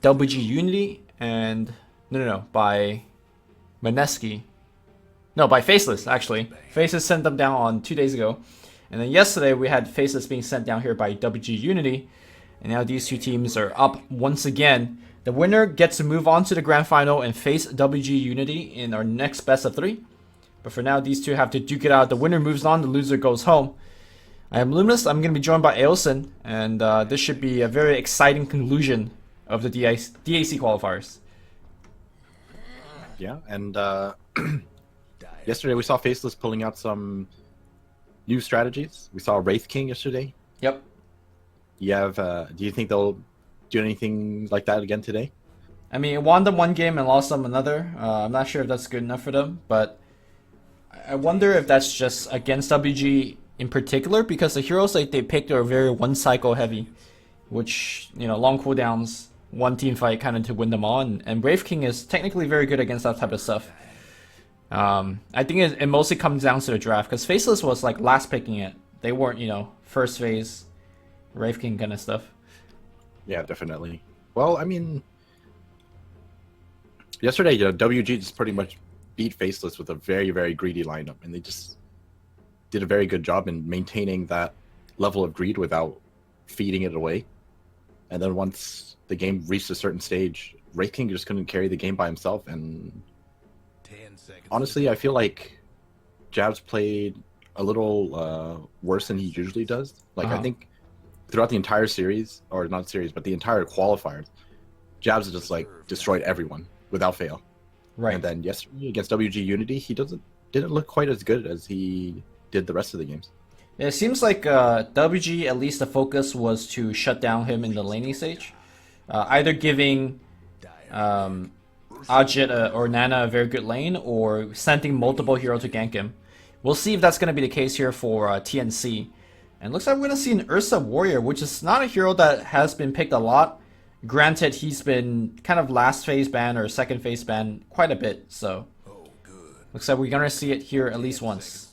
WG Unity and no, by Maneski. No, by Faceless actually. Faceless sent them down on 2 days ago, and then yesterday we had Faceless being sent down here by WG Unity, and now these two teams are up once again. The winner gets to move on to the grand final and face WG Unity in our next best of three. But for now, these two have to duke it out. The winner moves on, the loser goes home. I am Luminous. I'm going to be joined by Ailson, and this should be a very exciting conclusion of the DAC qualifiers. Yeah, and yesterday we saw Faceless pulling out some new strategies. We saw Wraith King yesterday. Yep. You have, do you think they'll do anything like that again today? I mean, it won them one game and lost them another. I'm not sure if that's good enough for them, but I wonder if that's just against WG in particular, because the heroes like they picked are very one cycle heavy, which, you know, long cooldowns, one team fight kind of to win them all, and Wraith King is technically very good against that type of stuff. I think it mostly comes down to the draft, because Faceless was like last picking it. They weren't, you know, first phase Wraith King kind of stuff. Yeah, definitely. Well, I mean, yesterday WG just pretty much beat Faceless with a very, very greedy lineup, and they just did a very good job in maintaining that level of greed without feeding it away. And then once the game reached a certain stage, Wraith King just couldn't carry the game by himself, and honestly, I feel like Jabs played a little worse than he usually does. Like, I think throughout the entire series, or not series, but the entire qualifiers, Jabs just like destroyed everyone without fail. Right. And then yesterday against WG Unity, he didn't look quite as good as he did the rest of the games. Yeah, it seems like WG, at least the focus was to shut down him in the laning stage. Either giving Ajit or Nana a very good lane, or sending multiple heroes to gank him. We'll see if that's going to be the case here for TnC. And looks like we're going to see an Ursa Warrior, which is not a hero that has been picked a lot. Granted, he's been kind of last phase ban or second phase ban quite a bit, so looks like we're going to see it here at least once.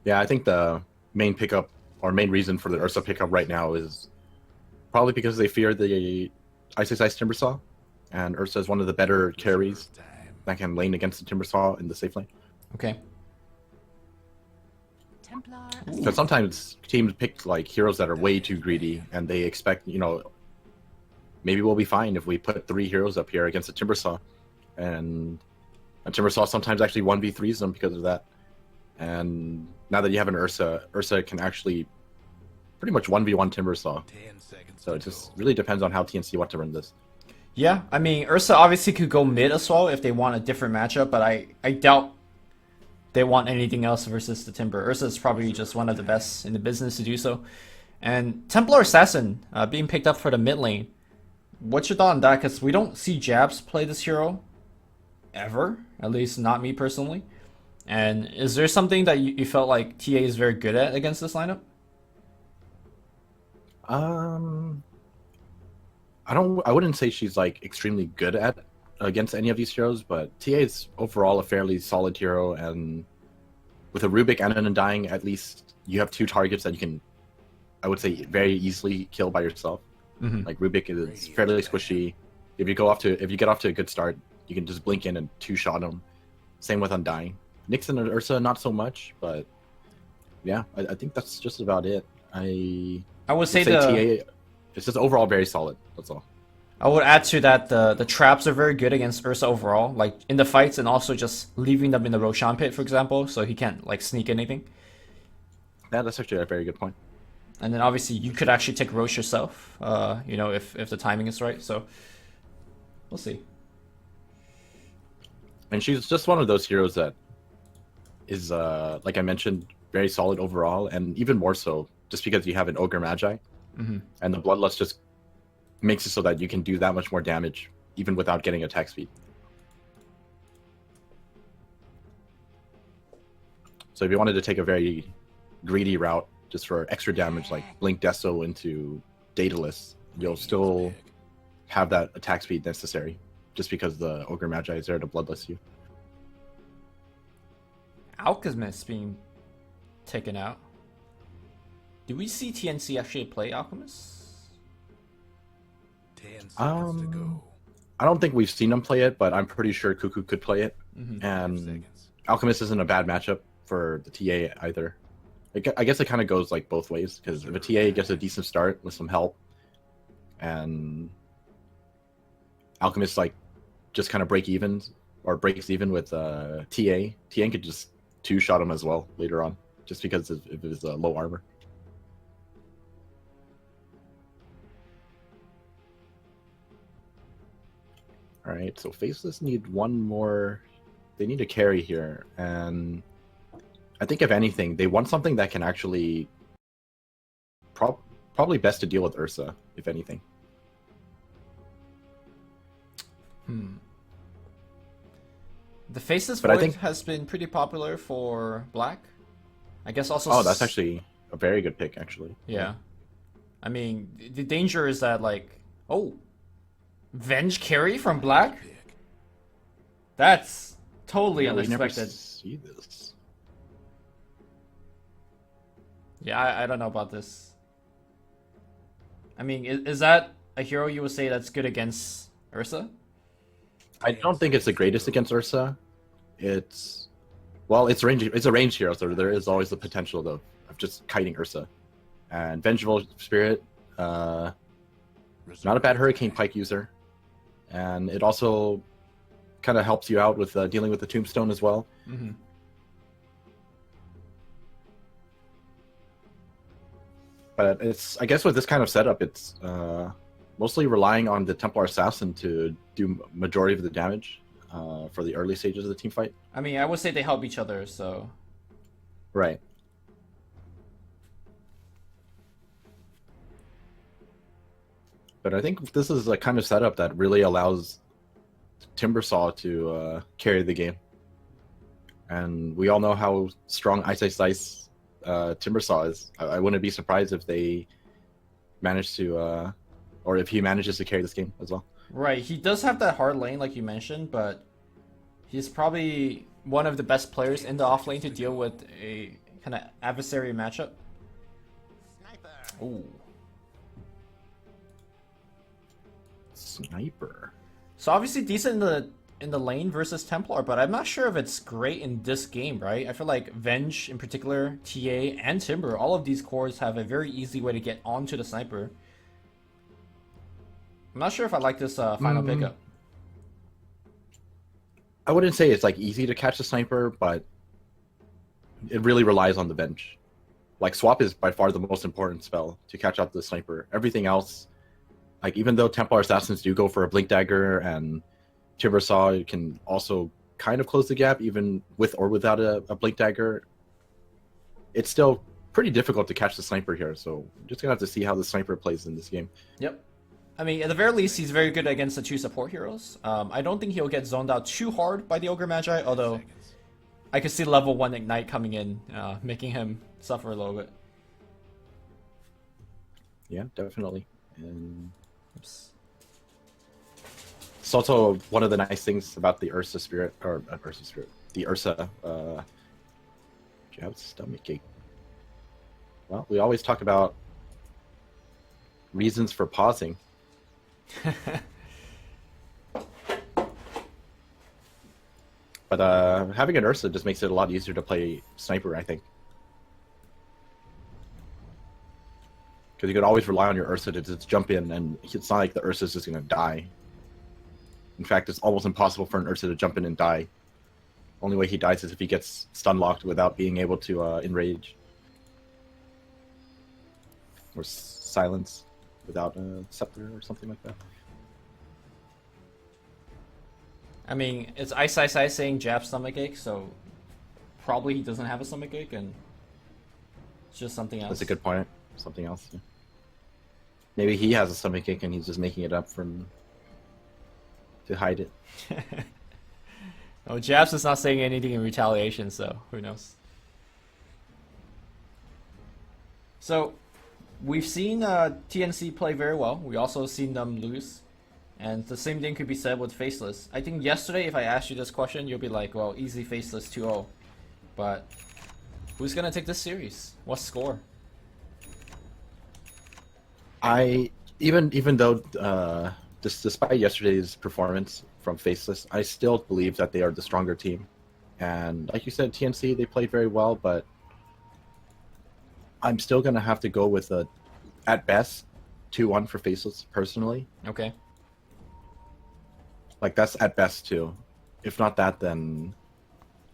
Yeah, I think the main pickup, or main reason for the Ursa pickup right now is probably because they fear the Ice Timbersaw, and Ursa is one of the better carries that can lane against the Timbersaw in the safe lane. Okay. Because sometimes teams pick like heroes that are way too greedy, and they expect, you know, maybe we'll be fine if we put 3 heroes up here against a Timbersaw, and a Timbersaw sometimes actually 1v3s them because of that. And now that you have an Ursa, Ursa can actually pretty much 1v1 Timbersaw. So it just really depends on how TnC want to run this. Yeah, I mean, Ursa obviously could go mid as well if they want a different matchup, but I doubt they want anything else versus the Timber. Ursa is probably just one of the best in the business to do so. And Templar Assassin being picked up for the mid lane. What's your thought on that? Because we don't see Jabs play this hero ever, at least not me personally. And is there something that you felt like TA is very good at against this lineup? I wouldn't say she's like extremely good at against any of these heroes, but TA is overall a fairly solid hero, and with a Rubik and an Undying, at least you have 2 targets that you can, I would say, very easily kill by yourself. Like Rubik is fairly squishy. If you get off to a good start, you can just blink in and 2-shot him. Same with Undying. Nyx and Ursa not so much, but yeah, I think that's just about it. I would say TA, it's just overall very solid. That's all. I would add to that the traps are very good against Ursa overall, like in the fights, and also just leaving them in the Roshan pit, for example, so he can't like sneak anything. Yeah, that's actually a very good point. And then obviously you could actually take Roche yourself, you know, if the timing is right. So we'll see. And she's just one of those heroes that is, like I mentioned, very solid overall, and even more so just because you have an Ogre Magi, and the Bloodlust just makes it so that you can do that much more damage even without getting attack speed. So if you wanted to take a very greedy route just for extra damage, like Blink Deso into Daedalus, you'll still have that attack speed necessary, just because the Ogre Magi is there to Bloodlust you. Alchemist being taken out. Do we see TnC actually play Alchemist? I don't think we've seen him play it, but I'm pretty sure Cuckoo could play it. Mhm. And Alchemist isn't a bad matchup for the TA either. I guess it kind of goes like both ways, because if a TA gets a decent start with some help, and Alchemist like just kind of breaks even with TN could just two-shot him as well later on, just because of his low armor. All right, so Faceless need one more. They need a carry here, and I think if anything, they want something that can actually probably best to deal with Ursa, if anything. The Faceless But I Void think- has been pretty popular for Black. I guess also. Oh, that's actually a very good pick, actually. Yeah. I mean, the danger is that like, oh, Venge carry from Black. That's totally Yeah, we never unexpected. see this. Yeah, I don't know about this. I mean, is that a hero you would say that's good against Ursa? I don't think it's the greatest against Ursa. It's range. It's a range hero, so there is always the potential of just kiting Ursa. And Vengeful Spirit, not a bad Hurricane Pike user, and it also kind of helps you out with dealing with the Tombstone as well. Mm-hmm. But I guess with this kind of setup, it's mostly relying on the Templar Assassin to do majority of the damage for the early stages of the team fight. I mean, I would say they help each other, so. Right. But I think this is a kind of setup that really allows Timbersaw to carry the game. And we all know how strong Ice Ice Ice Timbersaw is. I wouldn't be surprised if they manage to, or if he manages to carry this game as well. Right, he does have that hard lane, like you mentioned, but he's probably one of the best players in the off lane to deal with a kind of adversary matchup. Ooh. Sniper. So obviously decent in the lane versus Templar, but I'm not sure if it's great in this game, right? I feel like Venge in particular, TA, and Timber, all of these cores have a very easy way to get onto the sniper. I'm not sure if I like this final pickup. I wouldn't say it's like easy to catch the sniper, but it really relies on the bench. Like Swap is by far the most important spell to catch out the sniper. Everything else, like even though Templar Assassins do go for a Blink Dagger and Timbersaw can also kind of close the gap even with or without a Blink Dagger, it's still pretty difficult to catch the sniper here. So I'm just gonna have to see how the sniper plays in this game. Yep. I mean, at the very least, he's very good against the two support heroes. I don't think he'll get zoned out too hard by the Ogre Magi, although I could see level 1 Ignite coming in, making him suffer a little bit. Yeah, definitely. And Oops. it's also one of the nice things about the Ursa Spirit, or not Ursa Spirit, the Ursa. Jab stomach ache. Well, we always talk about reasons for pausing. But having an Ursa just makes it a lot easier to play Sniper, I think. Because you could always rely on your Ursa to just jump in, and it's not like the Ursa's just going to die. In fact, it's almost impossible for an Ursa to jump in and die. Only way he dies is if he gets stun locked without being able to enrage. Or silence without a scepter or something like that. I mean, it's Ice Ice Ice saying Jab stomachache, so probably he doesn't have a stomachache, and it's just something else. That's a good point. Something else. Yeah. Maybe he has a stomachache and he's just making it up to hide it. Oh, Jabs is not saying anything in retaliation, so who knows. So, we've seen TnC play very well. We also seen them lose. And the same thing could be said with Faceless. I think yesterday, if I asked you this question, you'll be like, well, easy Faceless 2-0. But who's going to take this series? What score? Even though despite yesterday's performance from Faceless, I still believe that they are the stronger team. And like you said, TnC, they played very well, but I'm still going to have to go with a, at best, 2-1 for Faceless, personally. Okay. Like, that's at best, too. If not that, then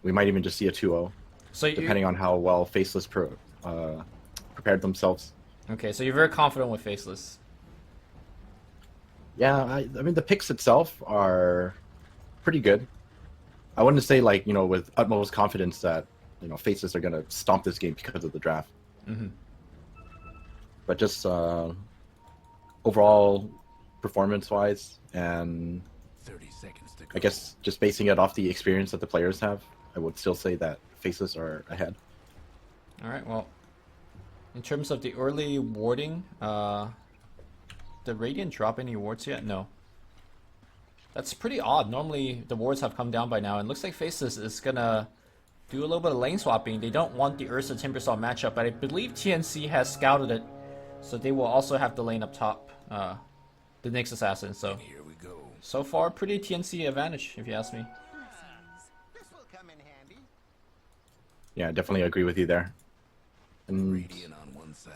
we might even just see a 2-0, So depending on how well Faceless prepared themselves. Okay, so you're very confident with Faceless. Yeah, I mean, the picks itself are pretty good. I wouldn't say, like, you know, with utmost confidence that, you know, Faceless are going to stomp this game because of the draft. Mm-hmm. But just overall performance-wise, and 30 seconds to go. I guess just basing it off the experience that the players have, I would still say that Faceless are ahead. All right, well, in terms of the early warding, did Radiant drop any wards yet? No. That's pretty odd. Normally, the wards have come down by now, and looks like Faceless is gonna do a little bit of lane swapping. They don't want the Ursa Timbersaw matchup, but I believe TnC has scouted it, so they will also have the lane up top, the Nyx Assassin. So, Here we go. so far, pretty TnC advantage, if you ask me. This will come in handy. Yeah, I definitely agree with you there. And Radiant on one side.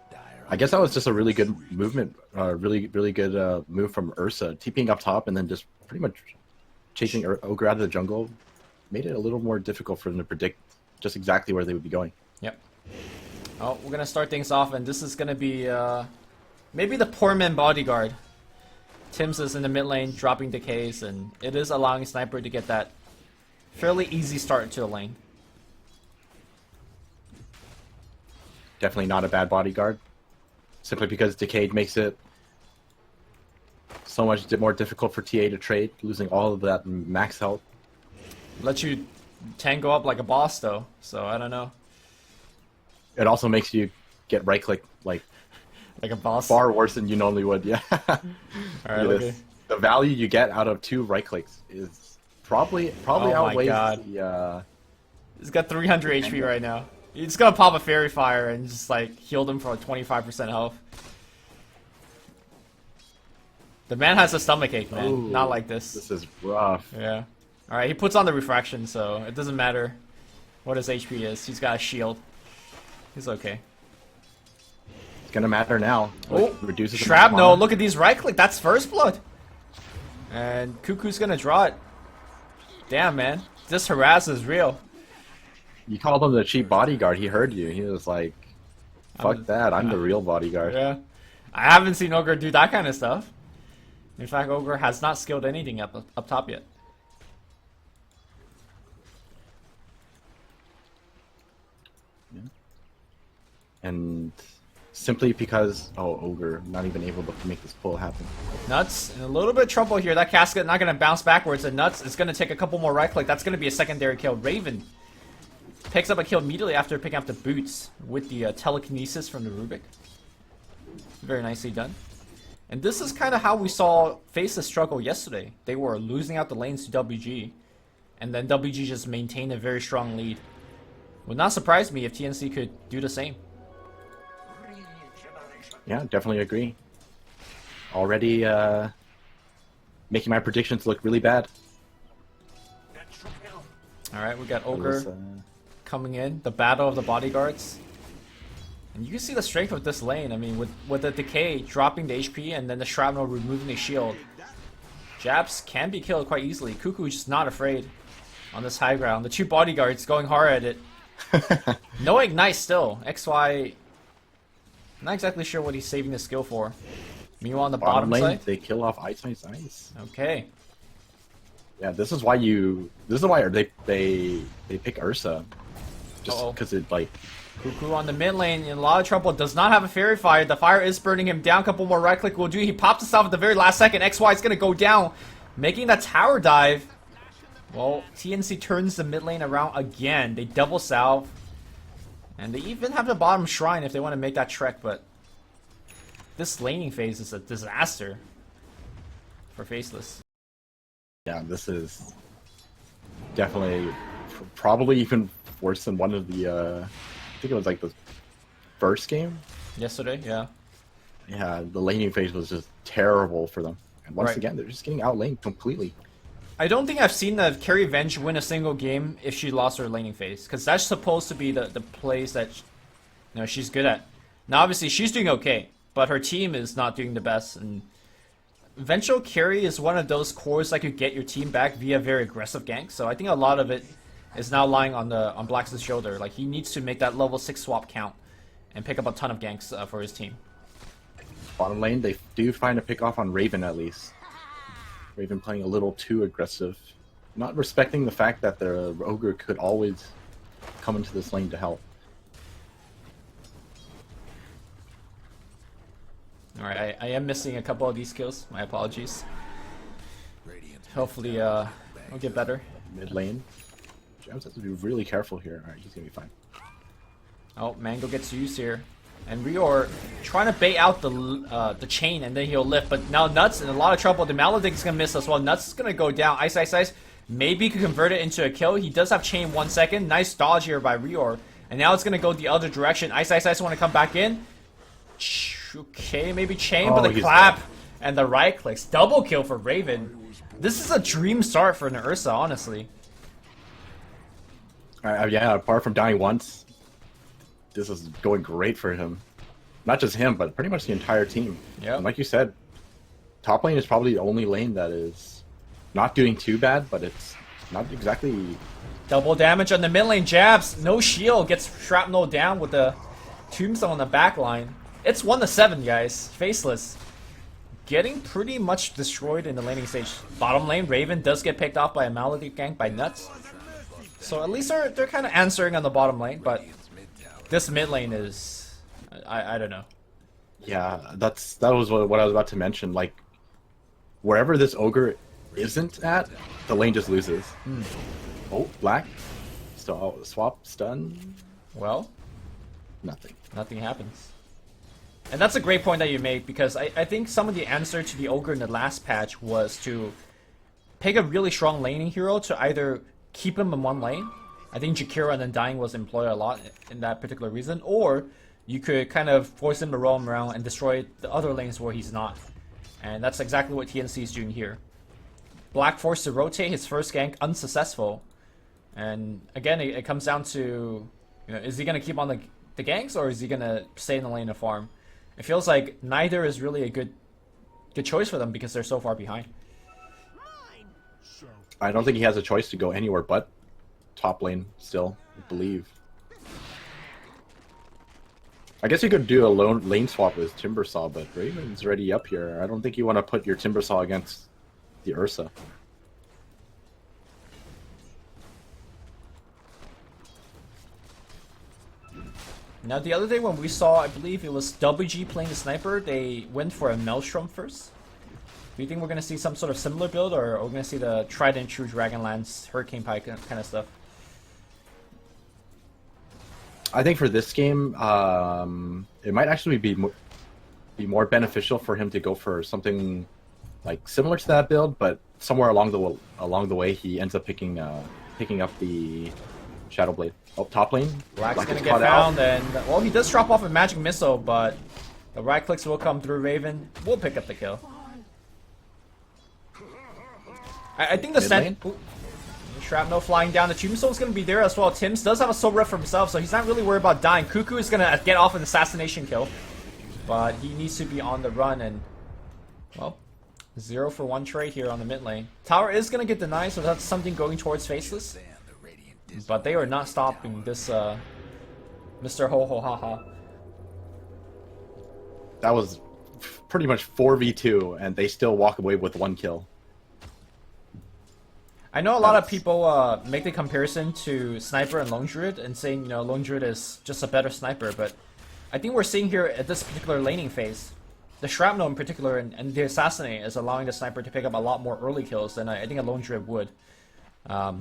Dire I guess that was just a really good movement, really good move from Ursa, TPing up top and then just pretty much chasing Ogre out of the jungle. Made it a little more difficult for them to predict just exactly where they would be going. Yep. Oh, we're gonna start things off, and this is gonna be maybe the poor man bodyguard. Tim's is in the mid lane, dropping decays, and it is allowing Sniper to get that fairly easy start to the lane. Definitely not a bad bodyguard, simply because Decayed makes it so much more difficult for TA to trade, losing all of that max health. Let you tango up like a boss, though, so I don't know. It also makes you get right click like Like a boss. far worse than you normally would. Yeah. Alright, Yes. okay. The value you get out of 2 right clicks is probably Oh my outweighs God. the. He's got 300 HP right now. He's gonna pop a Fairy Fire and just like heal them for like 25% health. The man has a stomachache, man. Ooh, Not like this. This is rough. Yeah. Alright, he puts on the refraction, so it doesn't matter what his HP is. He's got a shield. He's okay. It's gonna matter now. Oh, reduces the Shrapnel, mana. look at these right click. That's first blood. And Cuckoo's gonna draw it. Damn, man. This harass is real. You called him the cheap bodyguard. He heard you. He was like, "Fuck that! I'm the real bodyguard." Yeah. I haven't seen Ogre do that kind of stuff. In fact, Ogre has not skilled anything up top yet. And simply because Ogre not even able to make this pull happen. Nuts in a little bit of trouble here. That casket not going to bounce backwards, and Nuts is going to take a couple more right click. That's going to be a secondary kill. Raven picks up a kill immediately after picking up the boots with the telekinesis from the Rubik. Very nicely done. And this is kind of how we saw Faceless struggle yesterday. They were losing out the lanes to WG, and then WG just maintained a very strong lead. Would not surprise me if TnC could do the same. Yeah, definitely agree. Already making my predictions look really bad. Alright, we got It Ogre was, coming in. The battle of the bodyguards. And you can see the strength of this lane. I mean, with the Decay dropping the HP and then the Shrapnel removing the shield, Japs can be killed quite easily. Cuckoo is just not afraid on this high ground. The 2 bodyguards going hard at it. No Ignite still. XY, not exactly sure what he's saving the skill for. Meanwhile, on the bottom lane, side. they kill off Ice. Okay. Yeah, this is why they pick Ursa, just Uh-oh. because it like. Cuckoo on the mid lane in a lot of trouble. Does not have a Fairy Fire. The fire is burning him down. Couple more right click will do. He pops himself at the very last second. XY is going to go down, making that tower dive. Well, TnC turns the mid lane around again. They double south. And they even have the bottom shrine if they want to make that trek, but this laning phase is a disaster for Faceless. Yeah, this is definitely probably even worse than one of the. I think it was like the first game. Yesterday, yeah. Yeah, the laning phase was just terrible for them. And once Right. again, they're just getting outlaned completely. I don't think I've seen the carry Venge win a single game if she lost her laning phase, because that's supposed to be the plays that she's good at. Now, obviously, she's doing okay, but her team is not doing the best. And eventual carry is one of those cores that could get your team back via very aggressive gank. So I think a lot of it is now lying on Black's shoulder. Like, he needs to make that level 6 swap count and pick up a ton of ganks for his team. Bottom lane, they do find a pick off on Raven at least. Raven playing a little too aggressive, not respecting the fact that the Ogre could always come into this lane to help. Alright, I am missing a couple of these kills. My apologies. Radiant's Hopefully, we'll get better. Mid lane, James has to be really careful here. Alright, he's gonna be fine. Oh, Mango gets used here. And Rior trying to bait out the chain, and then he'll lift. But now Nuts in a lot of trouble. The Maledict is going to miss as well. Nuts is going to go down. Ice, Ice, Ice. Maybe he could convert it into a kill. He does have chain 1 second. Nice dodge here by Rior. And now it's going to go the other direction. Ice, Ice, Ice want to come back in. Okay, maybe chain, but the clap and the right clicks. Double kill for Raven. This is a dream start for an Ursa, honestly. Yeah, apart from dying once, this is going great for him. Not just him, but pretty much the entire team. Yeah. And like you said, top lane is probably the only lane that is not doing too bad, but it's not exactly... Double damage on the mid lane. Jabs. No shield. Gets shrapnel down with the tombstone on the back line. It's 1-7, guys. Faceless. Getting pretty much destroyed in the laning stage. Bottom lane, Raven does get picked off by a Maledict gank by Nuts. So at least they're kind of answering on the bottom lane, but this mid lane is, I don't know. Yeah, that was what I was about to mention. Like, wherever this Ogre isn't at, the lane just loses. Oh, Black. So, swap, stun. Well, Nothing. nothing happens. And that's a great point that you make, because I think some of the answer to the Ogre in the last patch was to pick a really strong laning hero to either keep him in one lane. I think Jakira and Undying was employed a lot in that particular reason, or you could kind of force him to roam around and destroy the other lanes where he's not. And that's exactly what TnC is doing here. Black forced to rotate his first gank, unsuccessful. And again, it comes down to, is he going to keep on the ganks, or is he going to stay in the lane and farm? It feels like neither is really a good choice for them because they're so far behind. I don't think he has a choice to go anywhere but top lane still, I believe. I guess you could do a lane swap with Timbersaw, but Raven's already up here. I don't think you want to put your Timbersaw against the Ursa. Now the other day when we saw, I believe it was WG playing the sniper, they went for a Maelstrom first. Do you think we're going to see some sort of similar build, or are we going to see the tried and true Dragonlance, Hurricane Pike kind of stuff? I think for this game, it might actually be more beneficial for him to go for something like similar to that build, but somewhere along the way he ends up picking up the Shadow Blade. Oh, top lane. Black's Black going is to get caught found, out. and well, he does drop off a magic missile, but the right clicks will come through. Raven will pick up the kill. I think the Mid lane? Shrapnel flying down. The Tombstone's going to be there as well. Tims does have a soul ref for himself, so he's not really worried about dying. Cuckoo is going to get off an assassination kill, but he needs to be on the run, and well, 0 for 1 trade here on the mid lane. Tower is going to get denied, so that's something going towards Faceless. But they are not stopping this Mr. Ho Ho Ha Ha. That was pretty much 4v2, and they still walk away with 1 kill. I know a lot of people make the comparison to Sniper and Lone Druid and saying, Lone Druid is just a better sniper, but I think we're seeing here at this particular laning phase, the Shrapnel in particular and the Assassinate is allowing the Sniper to pick up a lot more early kills than I think a Lone Druid would.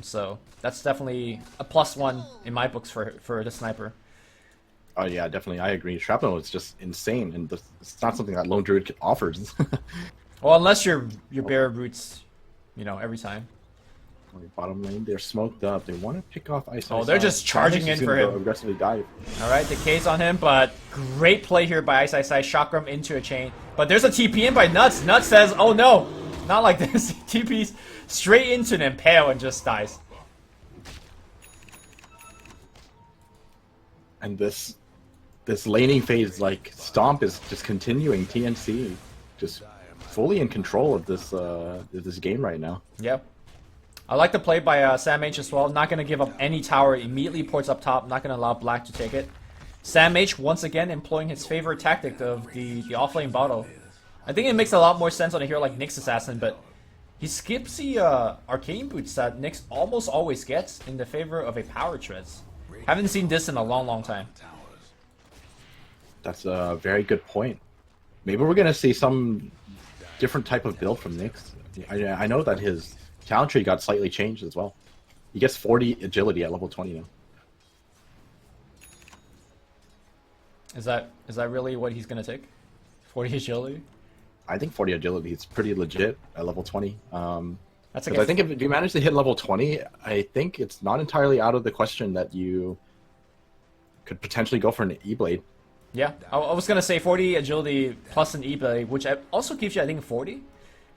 So that's definitely a +1 in my books for the Sniper. Oh yeah, definitely, I agree. Shrapnel is just insane, and it's not something that Lone Druid offers. Well, unless you're bare roots, every time. Bottom lane, they're smoked up. They want to pick off Ice. Oh, they're just charging in for him. Aggressively dive. Alright, decays on him, but great play here by Ice. Chakram into a chain. But there's a TP in by Nuts. Nuts says, oh no, not like this. He TP's straight into an Impale and just dies. And this laning phase, like Stomp, is just continuing. TnC just fully in control of this game right now. Yep. I like the play by Sam H as well. Not going to give up any tower. Immediately ports up top. Not going to allow Black to take it. Sam H once again employing his favorite tactic of the offlane bottle. I think it makes a lot more sense on a hero like Nyx Assassin, but he skips the arcane boots that Nyx almost always gets in the favor of a power treads. Haven't seen this in a long time. That's a very good point. Maybe we're going to see some different type of build from Nyx. I know that his talent tree got slightly changed as well. He gets 40 agility at level 20 now. Is that really what he's gonna take? 40 agility? I think 40 agility is pretty legit at level 20. That's I think if you manage to hit level 20, I think it's not entirely out of the question that you could potentially go for an E-Blade. Yeah, I was gonna say 40 agility plus an E-Blade, which also gives you, I think, 40.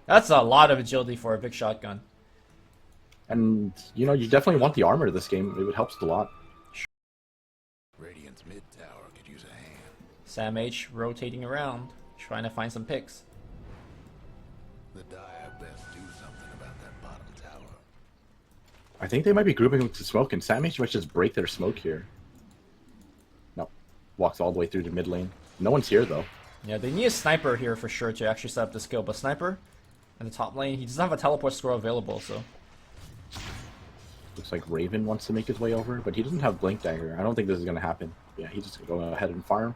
That's a lot of agility for a big shotgun. And, you know, you definitely want the armor this game. It helps a lot. Radiant's mid tower could use a hand. Sam H rotating around, trying to find some picks. The Dire best do something about that bottom tower. I think they might be grouping them to smoke, and Sam H might just break their smoke here. No. Walks all the way through to mid lane. No one's here, though. Yeah, they need a sniper here for sure to actually set up the skill, but sniper in the top lane, he doesn't have a teleport scroll available, so... Looks like Raven wants to make his way over, but he doesn't have Blink Dagger. I don't think this is going to happen. Yeah, he's just going to go ahead and farm.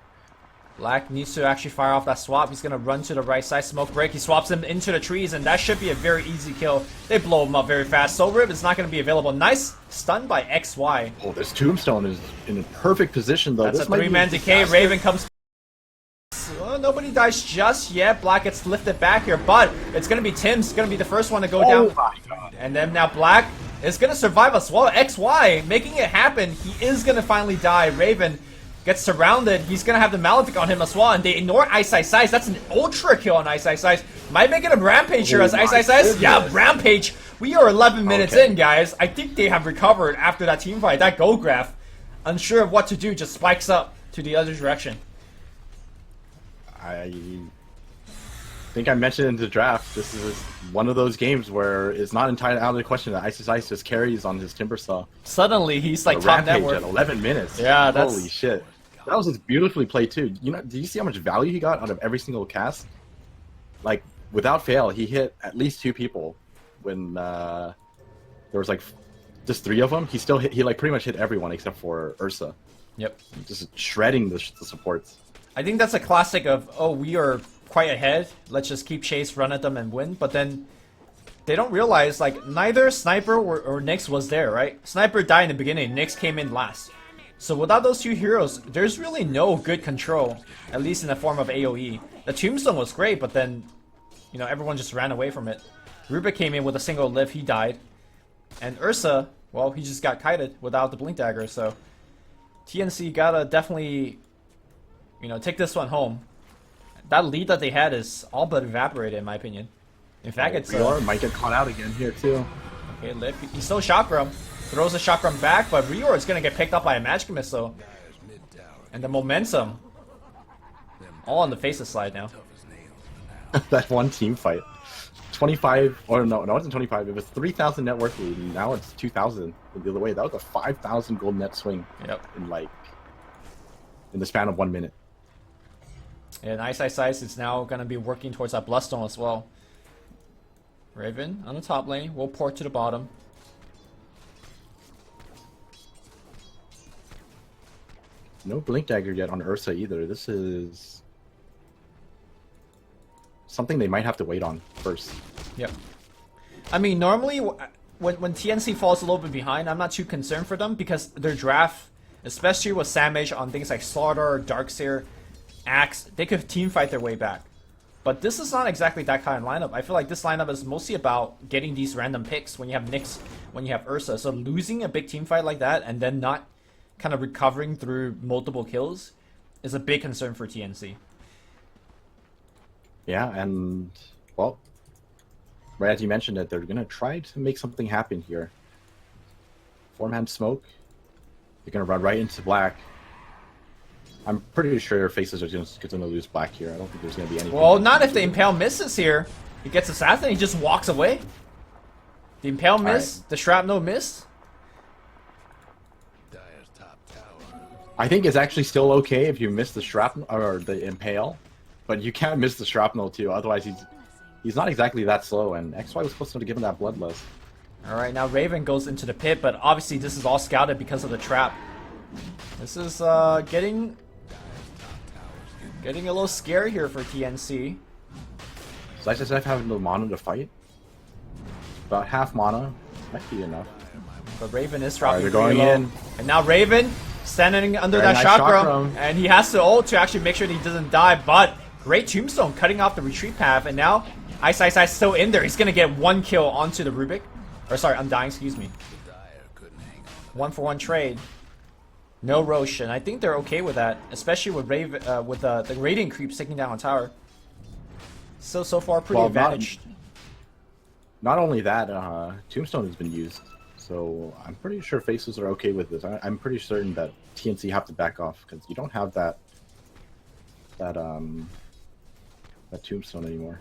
Black needs to actually fire off that swap. He's going to run to the right side, smoke break. He swaps him into the trees, and that should be a very easy kill. They blow him up very fast. Soul Rip is not going to be available. Nice stun by XY. Oh, this Tombstone is in a perfect position, though. That's this a 3-man decay. Raven comes... nobody dies just yet. Black gets lifted back here, but it's going to be Tim's going to be the first one to go down. My God. And then now Black is going to survive as well. XY making it happen. He is going to finally die. Raven gets surrounded. He's going to have the Malefic on him as well. And they ignore Ice. That's an ultra kill on Ice. Might make it a Rampage here as Ice. Yeah, Rampage. We are 11 minutes in, guys. I think they have recovered after that team fight. That Golgraph, unsure of what to do, just spikes up to the other direction. I think I mentioned in the draft, this is one of those games where it's not entirely out of the question that Ice just carries on his Timbersaw. Suddenly, he's like top Rampage network. at 11 minutes. Yeah, that's... Holy shit. That was just beautifully played too. You know, do you see how much value he got out of every single cast? Like, without fail, he hit at least 2 people when there was like just 3 of them. He still hit, he like pretty much hit everyone except for Ursa. Yep. Just shredding the supports. I think that's a classic of, oh, we are quite ahead. Let's just keep chase, run at them, and win. But then they don't realize, like, neither Sniper or Nyx was there, right? Sniper died in the beginning. Nyx came in last. So without those 2 heroes, there's really no good control, at least in the form of AoE. The Tombstone was great, but then, you know, everyone just ran away from it. Rubik came in with a single lift. He died. And Ursa, well, he just got kited without the Blink Dagger. So TnC gotta definitely... you know, take this one home. That lead that they had is all but evaporated, in my opinion. In fact, it's... Rior might get caught out again here, too. Okay, Lip. He still Chakram. Throws the Chakram back, but Rior is going to get picked up by a Magic Missile. And the momentum. All on the Faceless side now. That one team fight. 25... or no, it wasn't 25. It was 3,000 net worth lead, and now it's 2,000 the other way. That was a 5,000 gold net swing. Yep. In the span of 1 minute. And Ice is now going to be working towards that Bloodstone as well. Raven on the top lane. We'll port to the bottom. No Blink Dagger yet on Ursa either. This is something they might have to wait on first. Yep. I mean, normally when TnC falls a little bit behind, I'm not too concerned for them because their draft, especially with Samage on things like Slaughter, Darkseer, Axe, they could team fight their way back. But this is not exactly that kind of lineup. I feel like this lineup is mostly about getting these random picks when you have Nyx, when you have Ursa. So losing a big team fight like that and then not kind of recovering through multiple kills is a big concern for TnC. Yeah, and well, right as you mentioned it, they're gonna try to make something happen here. Four-man smoke. They're gonna run right into black. I'm pretty sure Faceless are just gonna lose black here. I don't think there's gonna be anything. Well, not if the Impale misses here. He gets assassinated, he just walks away. The Impale miss, the Shrapnel miss. Dire's top tower. I think it's actually still okay if you miss the shrapnel or the impale, but you can't miss the shrapnel too. Otherwise, he's not exactly that slow, and XY was close enough to give him that bloodlust. Alright, now Raven goes into the pit, but obviously this is all scouted because of the trap. This is getting a little scary here for TnC. So I just having the mana to fight. About half mana might be enough. But Raven is dropping they're going pretty low. in. And now Raven standing under Very that nice chakram, chakram. and he has to ult to actually make sure that he doesn't die. But great tombstone cutting off the retreat path, and now Ice still in there. He's gonna get one kill onto the Rubik. Or sorry, Undying, excuse me. Dire couldn't hang on. 1-for-1 trade. No Rosh, and I think they're okay with that, especially with the Radiant creeps taking down a tower. So far pretty Well, advantaged. Not only that, Tombstone has been used, so I'm pretty sure Faces are okay with this. I'm pretty certain that TnC have to back off because you don't have that Tombstone anymore.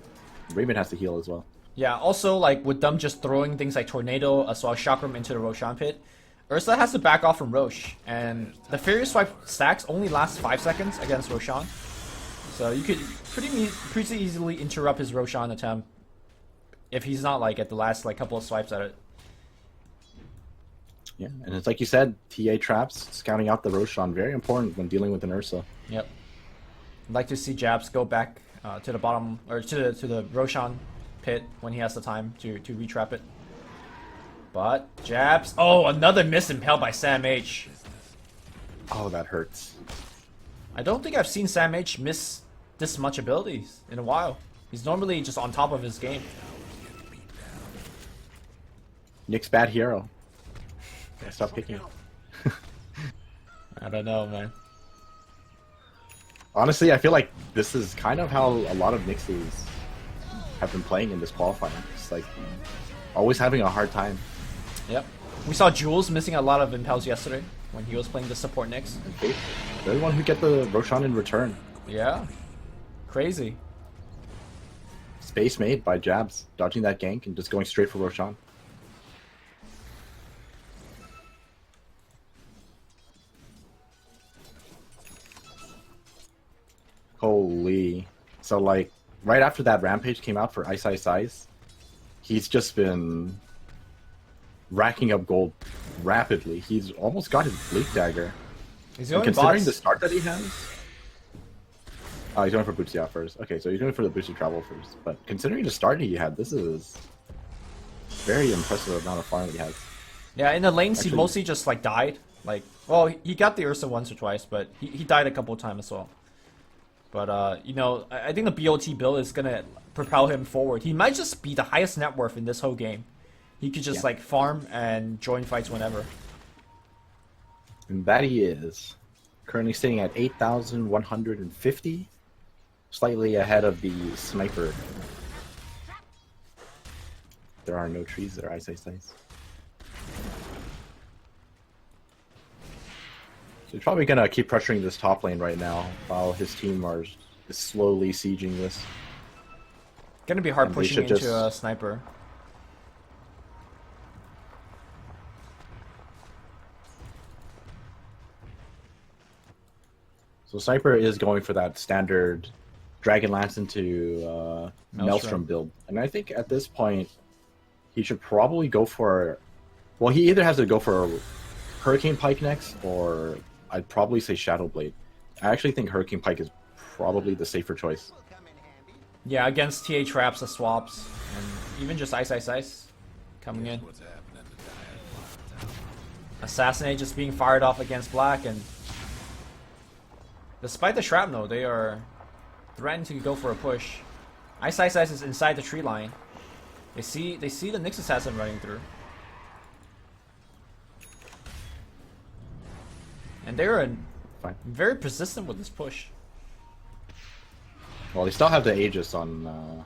Raven has to heal as well. Yeah, also like with them just throwing things like Tornado as well as Chakram into the Roshan pit, Ursa has to back off from Rosh, and the Furious Swipe stacks only last 5 seconds against Roshan. So you could pretty easily interrupt his Roshan attempt if he's not like at the last like couple of swipes at it. Yeah, and it's like you said, TA traps, scouting out the Roshan, very important when dealing with an Ursa. Yep. I'd like to see Jabs go back to the bottom or to the Roshan pit when he has the time to retrap it. But Jabs, oh, another miss impale by Sam H. Oh, that hurts. I don't think I've seen Sam H miss this much abilities in a while. He's normally just on top of his game. Nick's bad hero. Stop picking. I don't know, man. Honestly, I feel like this is kind of how a lot of Nixes have been playing in this qualifying. It's like always having a hard time. Yep. We saw Jules missing a lot of impels yesterday when he was playing the support Nyx. They're the one who get the Roshan in return. Yeah. Crazy. Space made by Jabs, dodging that gank and just going straight for Roshan. Holy. So like, right after that Rampage came out for Ice, he's just been racking up gold rapidly. He's almost got his Bleak Dagger. He's And going considering bots. the start that he has... Oh, he's going for Bootsy out first. Okay, so he's going for the Bootsy travel first. But considering the start he had, this is very impressive amount of farm that he has. Yeah, in the lanes he Actually- mostly just like died. Like, well, he got the Ursa once or twice, but he died a couple of times as well. But you know, I think the BOT build is gonna propel him forward. He might just be the highest net worth in this whole game. He could just like farm and join fights whenever. And that he is. Currently sitting at 8,150. Slightly ahead of the sniper. There are no trees there, Ice. So he's probably gonna keep pressuring this top lane right now while his team is slowly sieging this. Gonna be hard And they pushing should into just- a sniper. So Sniper is going for that standard Dragon Lance into Maelstrom build. And I think at this point, he should probably go for... Well, he either has to go for Hurricane Pike next, or I'd probably say Shadow Blade. I actually think Hurricane Pike is probably the safer choice. Will come in handy. Yeah, against TA traps, the swaps, and even just Ice coming in. What's happening to Dire's bottom tower? Assassinate just being fired off against Black, and despite the shrapnel, they are threatening to go for a push. Ice is inside the tree line. They see the Nyx Assassin running through. And they're very persistent with this push. Well, they still have the Aegis on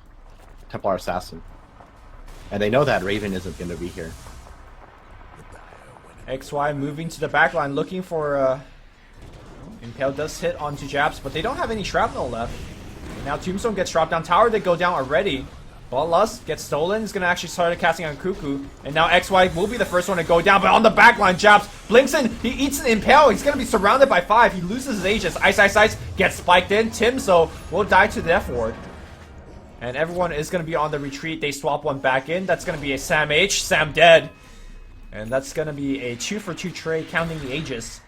Templar Assassin. And they know that Raven isn't going to be here. XY moving to the backline, looking for... Impale does hit onto Japs, but they don't have any shrapnel left. And now Tombstone gets dropped down. Tower did go down already. Bloodlust gets stolen. He's going to actually start casting on Cuckoo. And now XY will be the first one to go down. But on the backline, Japs blinks in. He eats an Impale. He's going to be surrounded by 5. He loses his Aegis. Ice gets spiked in. Timso will die to the Death Ward. And everyone is going to be on the retreat. They swap one back in. That's going to be a Sam H. Sam dead. And that's going to be a 2-for-2 trade counting the Aegis.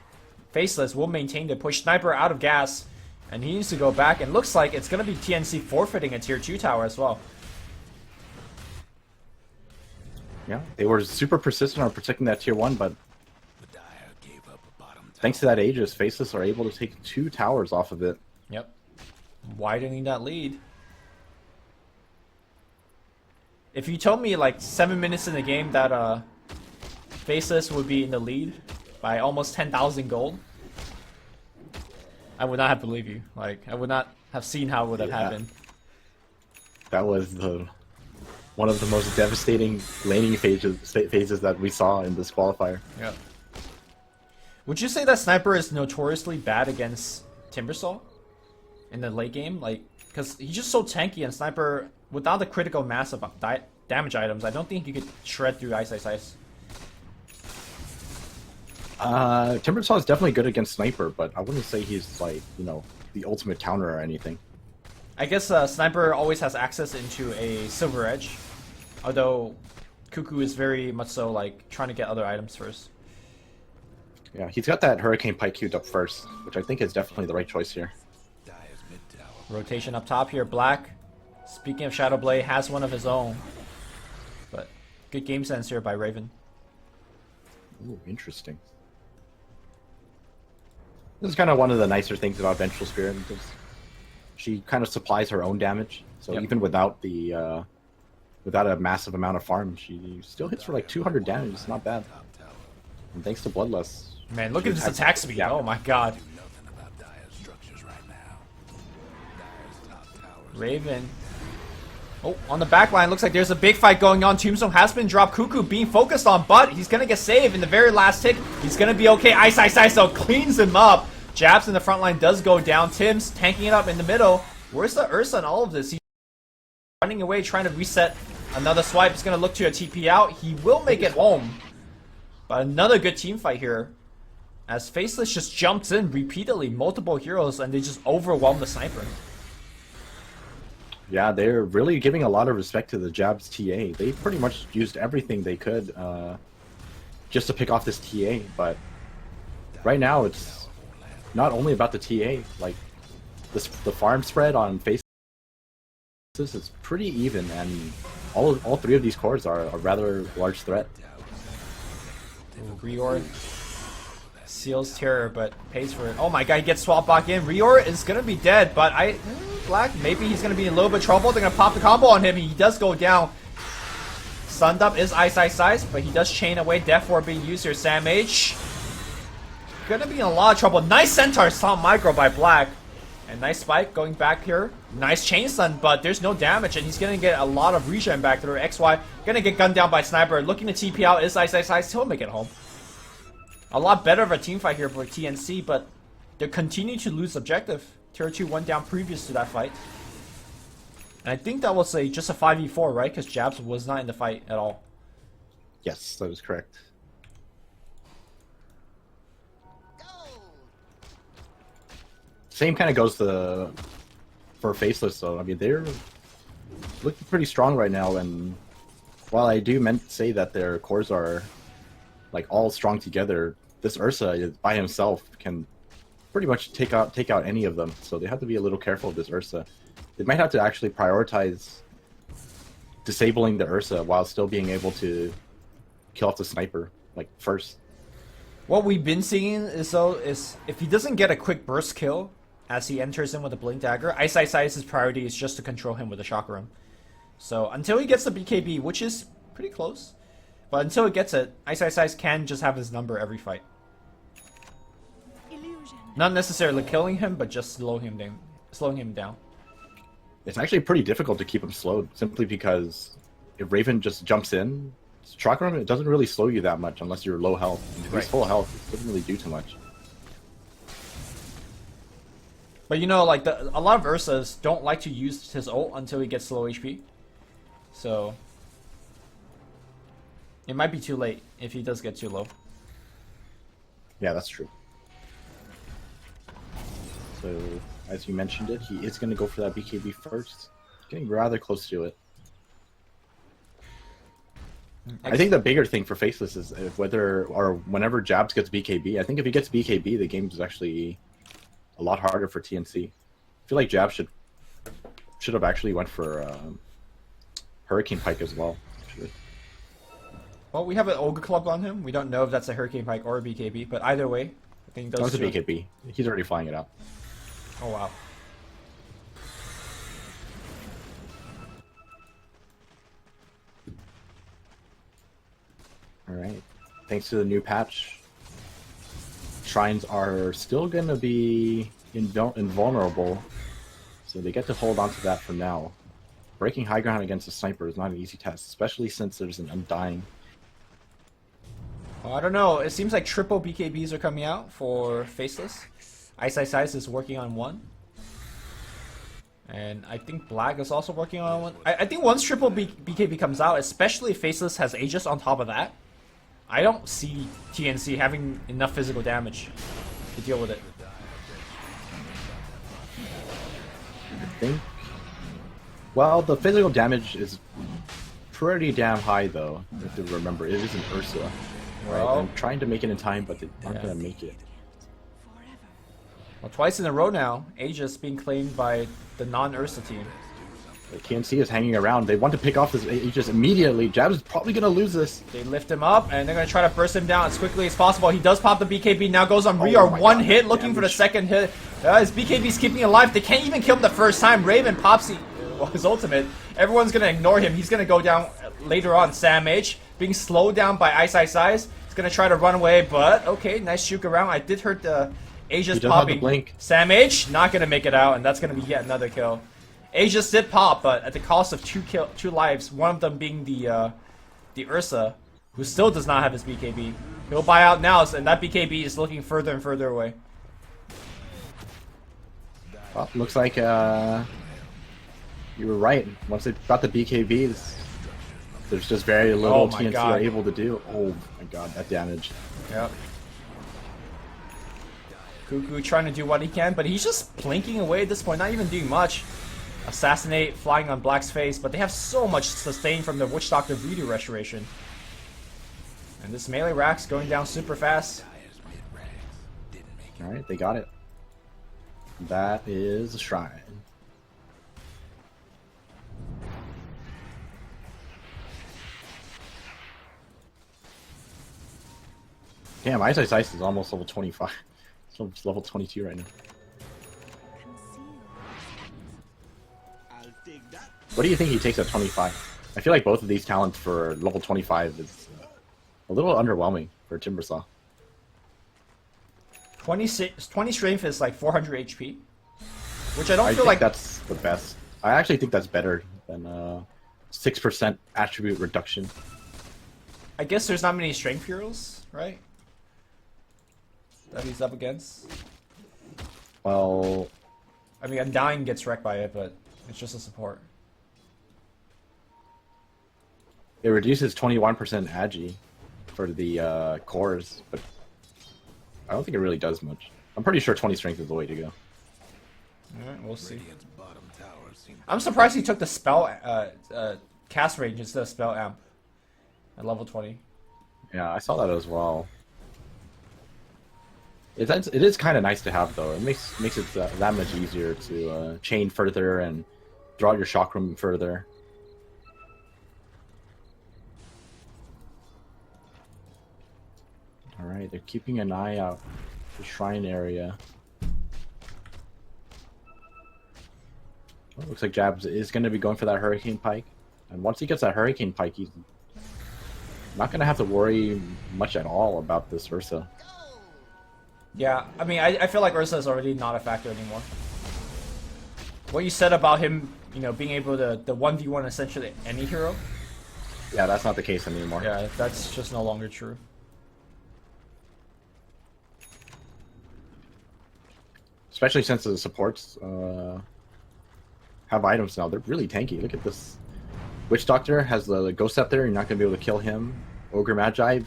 Faceless will maintain to push Sniper out of gas. And he needs to go back. And looks like it's going to be TnC forfeiting a tier 2 tower as well. Yeah, they were super persistent on protecting that tier 1, but thanks to that Aegis, Faceless are able to take 2 towers off of it. Yep. Widening that lead. If you told me like 7 minutes in the game that Faceless would be in the lead by almost 10,000 gold, I would not have believed you. Like, I would not have seen how it would have happened. That was one of the most devastating laning phases that we saw in this qualifier. Yeah. Would you say that Sniper is notoriously bad against Timbersaw in the late game? Like, because he's just so tanky, and Sniper, without the critical mass of damage items, I don't think you could shred through Ice. Timbersaw is definitely good against Sniper, but I wouldn't say he's like, you know, the ultimate counter or anything. I guess Sniper always has access into a Silver Edge, although Cuckoo is very much so like trying to get other items first. Yeah, he's got that Hurricane Pike queued up first, which I think is definitely the right choice here. Rotation up top here, Black. Speaking of Shadow Blade, has one of his own. But good game sense here by Raven. Ooh, interesting. This is kind of one of the nicer things about Vengeful Spirit. She kind of supplies her own damage, so even without the without a massive amount of farm, she still hits for like 200 damage. It's not bad. And thanks to Bloodlust. Man, look at this attack speed. Yeah. Oh my god. Raven. Oh, on the back line, looks like there's a big fight going on. Tombstone has been dropped. Cuckoo being focused on, but he's going to get saved in the very last tick. He's going to be okay. Ice, so cleans him up. Jabs in the front line does go down. Tim's tanking it up in the middle. Where's the Ursa in all of this? He's running away, trying to reset another swipe. He's going to look to a TP out. He will make it home. But another good team fight here, as Faceless just jumps in repeatedly, multiple heroes, and they just overwhelm the Sniper. Yeah, they're really giving a lot of respect to the Jabs TA. They pretty much used everything they could just to pick off this TA, but right now it's not only about the TA. Like, the farm spread on Faceless is pretty even, and all 3 of these cores are a rather large threat. Reor seals terror, but pays for it. Oh my god, he gets swapped back in. Reor is gonna be dead, but Black, maybe he's gonna be in a little bit of trouble. They're gonna pop the combo on him. He does go down. Sunned up is Ice, but he does chain away. Death Ward being used here. Sam H. Gonna be in a lot of trouble. Nice Centaur Stomp Micro by Black. And nice spike going back here. Nice chain stun, but there's no damage, and he's gonna get a lot of regen back through. XY gonna get gunned down by Sniper. Looking to TP out is Ice. He'll make it home. A lot better of a team fight here for TnC, but they continue to lose objective. Tier 2 went down previous to that fight. And I think that was just a 5v4, right? Because Jabs was not in the fight at all. Yes, that is correct. Same kind of goes for Faceless, though. I mean, they're looking pretty strong right now, and while I do say that their cores are like all strong together, this Ursa by himself can pretty much take out any of them. So they have to be a little careful of this Ursa. They might have to actually prioritize disabling the Ursa while still being able to kill off the Sniper like first. What we've been seeing is if he doesn't get a quick burst kill, as he enters in with a Blink Dagger. Ice Ice's priority is just to control him with a Shock Room. So until he gets the BKB, which is pretty close, but until he gets it, Ice Ice can just have his number every fight. Illusion. Not necessarily killing him, but just slowing him down. It's actually pretty difficult to keep him slowed, simply because if Raven just jumps in, Chakram, it doesn't really slow you that much unless you're low health. And if Right. he's full health, it doesn't really do too much. But you know, like a lot of Ursas don't like to use his ult until he gets low HP. So it might be too late if he does get too low. Yeah, that's true. So, as you mentioned it, he is going to go for that BKB first. Getting rather close to it. I think the bigger thing for Faceless is whether or whenever Jabs gets BKB. I think if he gets BKB, the game is actually a lot harder for TnC. I feel like Jabs should have actually went for Hurricane Pike as well. Actually. Well, we have an Ogre Club on him. We don't know if that's a Hurricane Pike or a BKB, but either way, I think those That was a two. BKB. He's already flying it out. Oh wow. Alright. Thanks to the new patch, shrines are still going to be invulnerable, so they get to hold on to that for now. Breaking high ground against a sniper is not an easy task, especially since there's an Undying. Well, I don't know. It seems like triple BKBs are coming out for Faceless. Ice is working on one. And I think Black is also working on one. I think once triple BKB comes out, especially if Faceless has Aegis on top of that, I don't see TnC having enough physical damage to deal with it. I think. Well, the physical damage is pretty damn high, though. You have to remember, it is an Ursula. Right? Well, I'm trying to make it in time, but they're not yeah. going to make it. Well, twice in a row now, Aegis being claimed by the non-Ursa team. The TnC is hanging around. They want to pick off this Aegis immediately. Jabs is probably going to lose this. They lift him up, and they're going to try to burst him down as quickly as possible. He does pop the BKB, now goes on Rear, my one God, hit, looking for the damage. second hit. His BKB's keeping him alive. They can't even kill him the first time. Raven pops his ultimate. Everyone's going to ignore him. He's going to go down later on. Sam H being slowed down by Ice. He's going to try to run away, but okay, nice juke around. I did hurt the Aegis He does have the popping. blink. Sam H not going to make it out, and that's going to be yet another kill. Aegis did pop, but at the cost of two lives, one of them being the Ursa, who still does not have his BKB. He'll buy out now, and that BKB is looking further and further away. Well, looks like you were right. Once they got the BKBs, there's just very little Oh my TnC God. are able to do. Oh my god, that damage. Yep. Cuckoo trying to do what he can, but he's just plinking away at this point, not even doing much. Assassinate, flying on Black's face, but they have so much sustain from the Witch Doctor Voodoo Restoration. And this melee rack's going down super fast. Alright, they got it. That is a shrine. Damn, Ice is almost level 25. It's almost level 22 right now. What do you think he takes at 25? I feel like both of these talents for level 25 is a little underwhelming for Timbersaw. 20 strength is like 400 HP, which I don't I feel think like that's the best. I actually think that's better than 6% attribute reduction. I guess there's not many strength heroes, right? That he's up against. Well, I mean, Undying gets wrecked by it, but it's just a support. it reduces 21% agi for the cores, but I don't think it really does much. I'm pretty sure 20 strength is the way to go. Alright, we'll see. Radiant's bottom tower seems I'm surprised he took the spell cast range instead of spell amp at level 20. Yeah, I saw that as well. It is kind of nice to have, though. It makes it that much easier to chain further and draw your shock room further. Alright, they're keeping an eye out for the shrine area. Looks like Jabs is going to be going for that Hurricane Pike. And once he gets that Hurricane Pike, he's not going to have to worry much at all about this Ursa. Yeah, I mean, I feel like Ursa is already not a factor anymore. What you said about him, you know, being able to the 1v1 essentially any hero, Yeah, that's not the case anymore. yeah, that's just no longer true. Especially since the supports have items now. They're really tanky. Look at this. Witch Doctor has the Ghost Scepter. You're not going to be able to kill him. Ogre Magi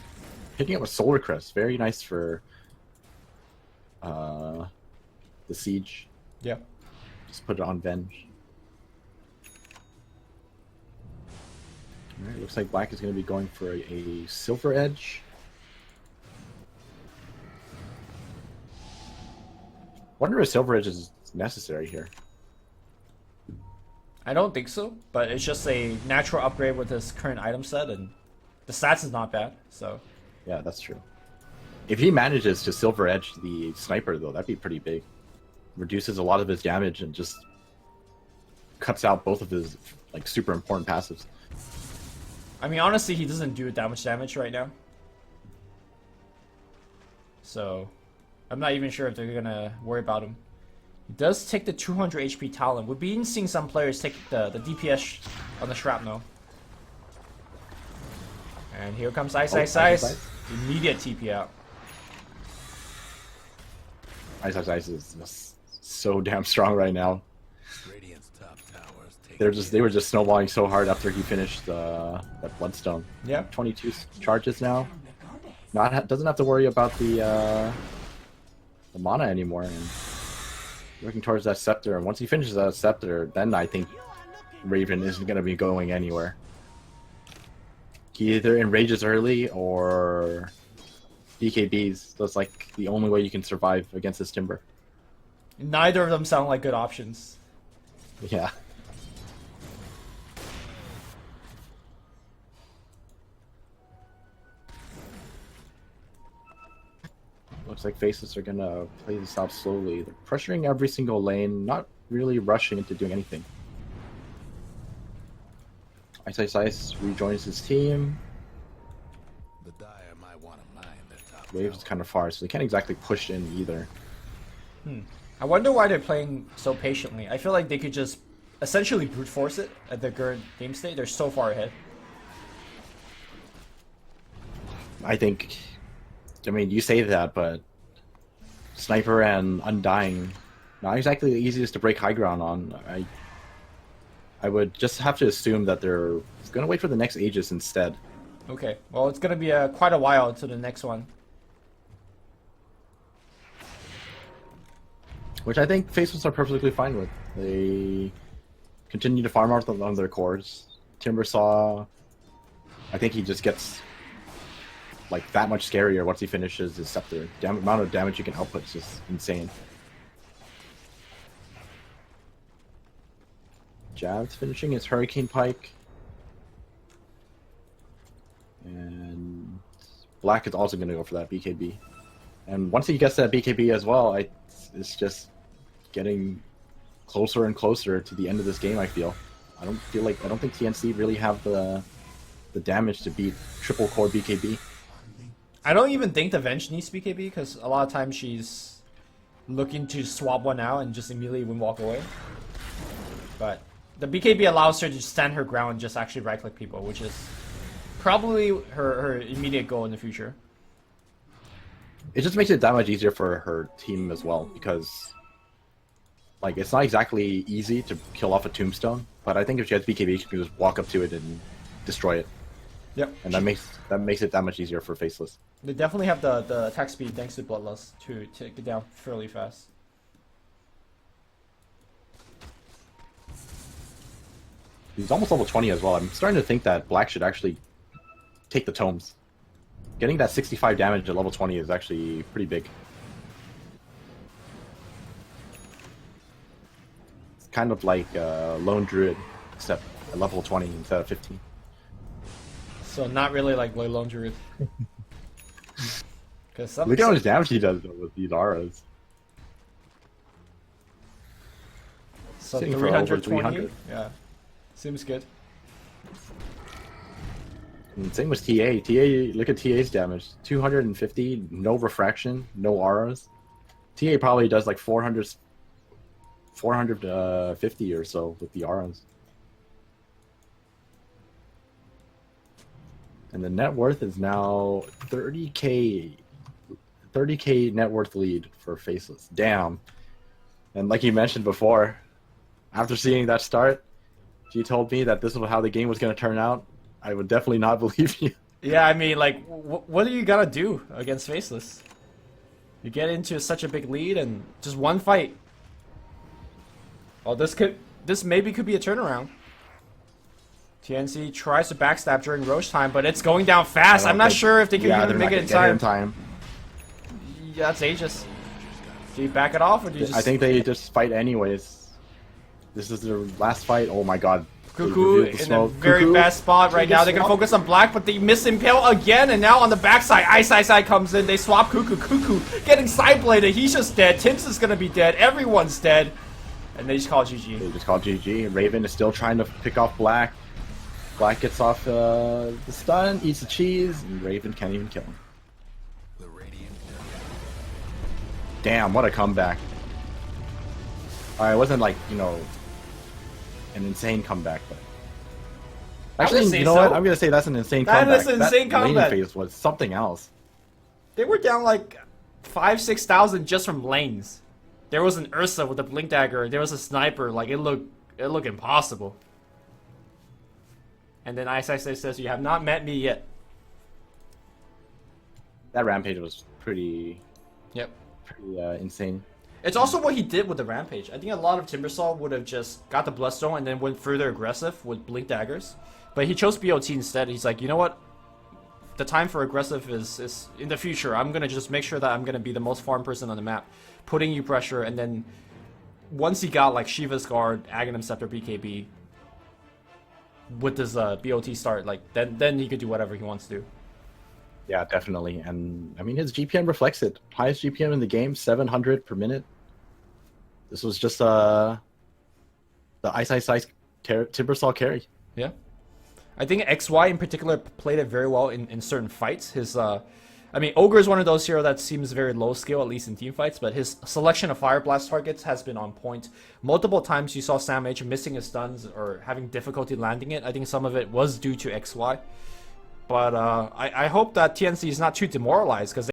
picking up a Solar Crest. Very nice for the Siege. Yeah. Just put it on Venge. Alright, looks like Black is going to be going for a Silver Edge. Wonder if Silver Edge is necessary here. I don't think so, but it's just a natural upgrade with his current item set, and the stats is not bad, so... Yeah, that's true. If he manages to Silver Edge the Sniper, though, that'd be pretty big. Reduces a lot of his damage and just cuts out both of his like super important passives. I mean, honestly, he doesn't do that much damage right now. So, I'm not even sure if they're gonna worry about him. He does take the 200 HP Talon. We've been seeing some players take the DPS on the Shrapnel. And here comes Ice. Immediate TP out. Ice is just so damn strong right now. Radiant's top towers take They were just snowballing so hard after he finished that Bloodstone. Yeah. 22 charges now. Doesn't have to worry about the mana anymore. And working towards that Scepter. And once he finishes that Scepter, then I think Raven isn't going to be going anywhere. He either enrages early or BKBs. That's like the only way you can survive against this Timber. Neither of them sound like good options. Yeah. Looks like Faceless are gonna play this out slowly. They're pressuring every single lane, not really rushing into doing anything. Ice rejoins his team. The Dire might want to mine their top Waves is tower. kind of far, so they can't exactly push in either. I wonder why they're playing so patiently. I feel like they could just essentially brute force it at their current game state. They're so far ahead. I think, I mean, you say that, but Sniper and Undying, not exactly the easiest to break high ground on. I would just have to assume that they're going to wait for the next Aegis instead. Okay, well, it's going to be quite a while until the next one. Which I think Faceless are perfectly fine with. They continue to farm out on their cores. Timbersaw, I think he just gets like that much scarier once he finishes his Scepter. The amount of damage you can output is just insane. Jav's finishing his Hurricane Pike. And Black is also going to go for that BKB. And once he gets that BKB as well, it's just getting closer and closer to the end of this game, I feel. I don't think TnC really have the damage to beat triple core BKB. I don't even think the Venge needs BKB because a lot of times she's looking to swap one out and just immediately walk away. But the BKB allows her to stand her ground and just actually right-click people, which is probably her immediate goal in the future. It just makes it that much easier for her team as well, because like it's not exactly easy to kill off a Tombstone, but I think if she has BKB, she can just walk up to it and destroy it. Yep. And that makes it that much easier for Faceless. They definitely have the attack speed thanks to Bloodlust to take it down fairly fast. He's almost level 20 as well. I'm starting to think that Black should actually take the tomes. Getting that 65 damage at level 20 is actually pretty big. It's kind of like Lone Druid, except at level 20 instead of 15. So not really like Lone Druid. Because Look at how much damage he does though, with these auras. So Sitting for over 320. 300. Yeah, seems good. And same with TA. TA, look at TA's damage. 250, no refraction, no auras. TA probably does like 450 or so with the auras. And the net worth is now 30k. 30k net worth lead for Faceless. Damn. And like you mentioned before, after seeing that start, she told me that this was how the game was going to turn out. I would definitely not believe you. Yeah, I mean, like, what do you gotta do against Faceless? You get into such a big lead and just one fight. Oh, this maybe could be a turnaround. TnC tries to backstab during Roche time, but it's going down fast. I'm not sure if they can even make it in time. Yeah, that's Aegis. Do you back it off or do you just... I think they just fight anyways. This is their last fight. Oh my god. Cuckoo in a very bad spot right now. They're gonna focus on Black, but they miss Impale again, and now on the backside, Ice comes in. They swap Cuckoo. Cuckoo getting side bladed. He's just dead. Tims is gonna be dead. Everyone's dead. And they just call GG. They just call GG. Raven is still trying to pick off Black. Black gets off the stun, eats the cheese, and Raven can't even kill him. The radiant. Damn, what a comeback. It wasn't like, you know, an insane comeback, but actually, you know what? I'm gonna say that's an insane comeback. That is an insane comeback. Lane phase was something else. They were down like 5,000-6,000 just from lanes. There was an Ursa with a blink dagger. There was a sniper. Like it looked impossible. And then Ice says, "You have not met me yet." That rampage was pretty Yep. insane. It's also what he did with the Rampage. I think a lot of Timbersaw would have just got the Bloodstone and then went further aggressive with Blink Daggers. But he chose BOT instead. He's like, you know what? The time for aggressive is in the future. I'm going to just make sure that I'm going to be the most farm person on the map. Putting you pressure, and then once he got like Shiva's Guard, Aghanim Scepter, BKB, with his BOT start, like then he could do whatever he wants to do. Yeah, definitely. And I mean, his GPM reflects it. Highest GPM in the game, 700 per minute. This was just the Ice Timbersaw carry. Yeah. I think XY in particular played it very well in certain fights. His I mean, Ogre is one of those heroes that seems very low skill, at least in team fights, but his selection of Fire Blast targets has been on point. Multiple times you saw Sam H missing his stuns or having difficulty landing it. I think some of it was due to XY. But I hope that TnC is not too demoralized, because